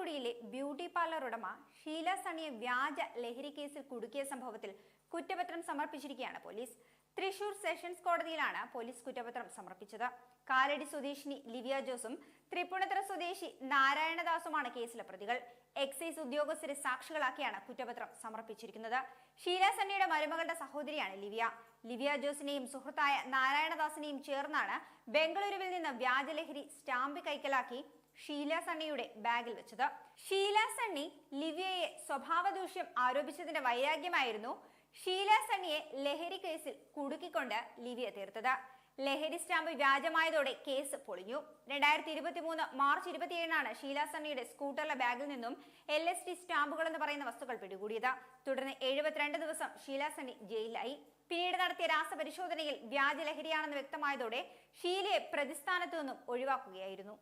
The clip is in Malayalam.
ചാലക്കുടിയിലെ ബ്യൂട്ടി പാർലർ ഉടമ ഷീല സണ്ണിയെ വ്യാജ ലഹരി കേസിൽ കുടുക്കിയ സംഭവത്തിൽ കുറ്റപത്രം സമർപ്പിച്ചിരിക്കുകയാണ് പോലീസ്. തൃശൂർ സെഷൻസ് കോടതിയിലാണ് പോലീസ് കുറ്റപത്രം സമർപ്പിച്ചത്. കാലടി സ്വദേശിനി ലിവിയ ജോസും തൃപ്പൂണിത്തുറ സ്വദേശി നാരായണദാസുമാണ് കേസിലെ പ്രതികൾ. എക്സൈസ് ഉദ്യോഗസ്ഥരെ സാക്ഷികളാക്കിയാണ് കുറ്റപത്രം സമർപ്പിച്ചിരിക്കുന്നത്. ഷീല സണ്ണിയുടെ മരുമകളുടെ സഹോദരിയാണ് ലിവിയ ജോസിനെയും സുഹൃത്തായ നാരായണദാസിനെയും ചേർന്നാണ് ബംഗളൂരുവിൽ നിന്ന് വ്യാജലഹരി സ്റ്റാമ്പ് കൈക്കലാക്കി ഷീല സണ്ണിയുടെ ബാഗിൽ വെച്ചത്. ഷീല സണ്ണി ലിവിയയെ സ്വഭാവദൂഷ്യം ആരോപിച്ചതിന്റെ വൈരാഗ്യമായിരുന്നു ഷീല സണ്ണിയെ ലഹരി കേസിൽ കുടുക്കിക്കൊണ്ട് ലിവിയ തീർത്തത്. ലഹരി സ്റ്റാമ്പ് വ്യാജമായതോടെ കേസ് പൊളിഞ്ഞു. 2023 മാർച്ച് 27 ഷീല സണ്ണിയുടെ സ്കൂട്ടറിലെ ബാഗിൽ നിന്നും LSD സ്റ്റാമ്പുകൾ എന്ന് പറയുന്ന വസ്തുക്കൾ പിടികൂടിയത്. തുടർന്ന് 72 ദിവസം ഷീല സണ്ണി ജയിലിലായി. പിന്നീട് നടത്തിയ രാസപരിശോധനയിൽ വ്യാജ ലഹരിയാണെന്ന് വ്യക്തമായതോടെ ഷീലയെ പ്രതിസ്ഥാനത്തു നിന്നും ഒഴിവാക്കുകയായിരുന്നു.